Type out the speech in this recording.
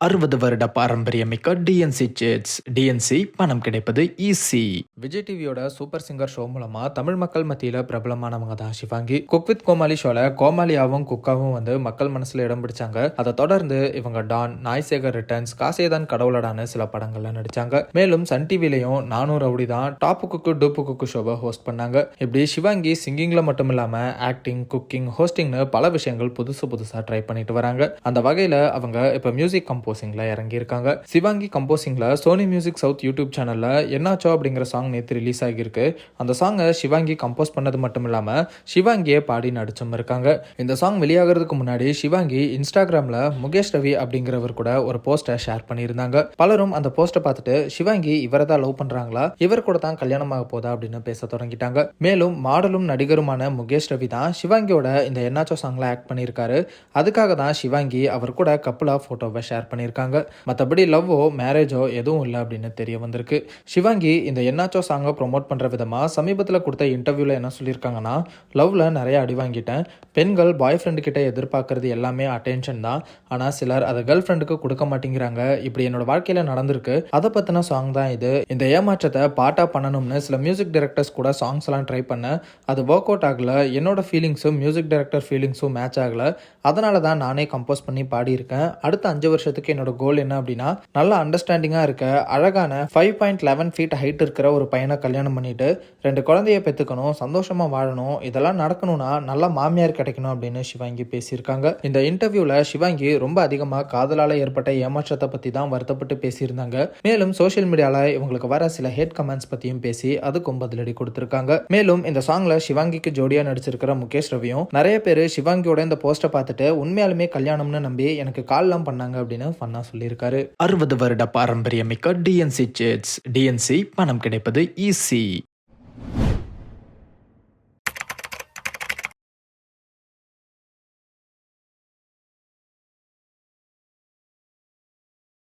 60 வருட பாரம்பரியமிக்க DNC chits. DNC பணம் கிடைப்பது ஈஸி. விஜய் டிவியோட சூப்பர் சிங்கர் ஷோ மூலமா தமிழ் மக்கள் மத்தியில பிரபலமானவங்க தான் ஷிவாங்கி. குக் வித் கோமாளி ஷோல கோமாளியாவும் குக்காவும் வந்து மக்கள் மனசுல இடம் பிடிச்சாங்க. அதை தொடர்ந்து இவங்க டான், நாய்சேகர் ரிட்டர்ன்ஸ், காசேதான் கடவுளடான்னு சில படங்கள்ல நடிச்சாங்க. மேலும் சன் டிவிலையும் நானும் ரவுடி தான் டாப்பு குக்கு டூப்பு குக்கு ஷோவை ஹோஸ்ட் பண்ணாங்க. இப்படி ஷிவாங்கி சிங்கிங்ல மட்டும் இல்லாம ஆக்டிங், குக்கிங், ஹோஸ்டிங்னு பல விஷயங்கள் புதுசா ட்ரை பண்ணிட்டு வராங்க. அந்த வகையில அவங்க இப்ப மியூசிக் கம்போசிங்ல இறங்கி இருக்காங்க. சிவாங்கி கம்போசிங்ல சோனி மியூசிக் சவுத் யூடியூப் சேனல்ல என்னாச்சோ அப்படிங்கிற சாங் நேற்று ரிலீஸ் ஆகியிருக்கு. அந்த சாங்கை ஷிவாங்கி கம்போஸ் பண்ணது மட்டும் இல்லாம ஷிவாங்கியே பாடி நடிச்சும் இருக்காங்க. இந்த சாங் வெளியாகிறதுக்கு முன்னாடி ஷிவாங்கி இன்ஸ்டாகிராம்ல முகேஷ் ரவி அப்படிங்கிறவர் கூட ஒரு போஸ்டை ஷேர் பண்ணியிருந்தாங்க. பலரும் அந்த போஸ்டை பார்த்துட்டு ஷிவாங்கி இவரை தான் லவ் பண்றாங்களா, இவர் கூட தான் கல்யாணமாக போதா அப்படின்னு பேச தொடங்கிட்டாங்க. மேலும் மாடலும் நடிகருமான முகேஷ் ரவி தான் ஷிவாங்கியோட இந்த என்னாச்சோ சாங்ல ஆக்ட் பண்ணியிருக்காரு. அதுக்காக தான் ஷிவாங்கி அவர் கூட கப்பலா போட்டோவை ஷேர் பண்ணியிருக்காங்க. மற்றபடி லவ்வோ மேரேஜோ எதுவும் இல்லை அப்படின்னு தெரிய வந்திருக்கு. ஷிவாங்கி இந்த என்னாச்சோ சாங்கை ப்ரொமோட் பண்ற விதமா சமீபத்தில் கொடுத்த இன்டர்வியூல என்ன சொல்லியிருக்காங்கன்னா, லவ்ல நிறைய அடி வாங்கிட்டேன். பெண்கள் பாய் ஃப்ரெண்டு கிட்ட எதிர்பார்க்கறது எல்லாமே அட்டென்ஷன் தான். ஆனா சிலர் அதை கேர்ள் ஃப்ரெண்டுக்கு கொடுக்க மாட்டேங்கிறாங்க. இப்படி என்னோட வாழ்க்கையில நடந்திருக்கு. அதை பத்தின சாங் தான் இது. இந்த ஏமாற்றத்தை பாட்டா பண்ணணும்னு சில மியூசிக் டைரக்டர்ஸ் கூட சாங்ஸ் எல்லாம் ட்ரை பண்ண, அது ஒர்க் அவுட் ஆகல. என்னோட ஃபீலிங்ஸும் மியூசிக் டைரக்டர் ஃபீலிங்ஸும் மேட்ச் ஆகல. அதனால தான் நானே கம்போஸ் பண்ணி பாடியிருக்கேன். அடுத்த 5 வருஷத்துக்கு என்னோட கோல் என்ன அப்படின்னா, நல்ல அண்டர்ஸ்டாண்டிங்கா இருக்க, அழகான 5.11 ஃபீட் ஹைட் இருக்கிற ஒரு பையனை கல்யாணம் பண்ணிட்டு 2 குழந்தைய பெற்றுக்கணும், சந்தோஷமா வாழணும். இதெல்லாம் நடக்கணும்னா நல்ல மாமியார் கிடைக்கணும் அப்படின்னு ஷிவாங்கி பேசியிருக்காங்க. இந்த இன்டர்வியூல ஷிவாங்கி ரொம்ப அதிகமா காதலால ஏற்பட்ட ஏமாற்றத்தை பத்தி தான் வருத்தப்பட்டு பேசியிருந்தாங்க. மேலும் சோசியல் மீடியால இவங்களுக்கு வர சில ஹேட் கமெண்ட்ஸ் பத்தியும் பேசி அதுக்கும் பதிலடி கொடுத்திருக்காங்க. மேலும் இந்த சாங்ல ஷிவாங்கிக்கு ஜோடியா நடிச்சிருக்கிற முகேஷ் ரவியும் நிறைய பேர் ஷிவாங்கியோட இந்த போஸ்டை பார்த்துட்டு உண்மையாலுமே கல்யாணம்னு நம்பி எனக்கு கால்லாம் பண்ணாங்க அப்படின்னு ஃபன்னா சொல்லியிருக்காரு. 60 வருட பாரம்பரியமிக்க டிஎன்சி சிட்ஸ். டிஎன்சி பணம் கிடைப்பது ஈஸி.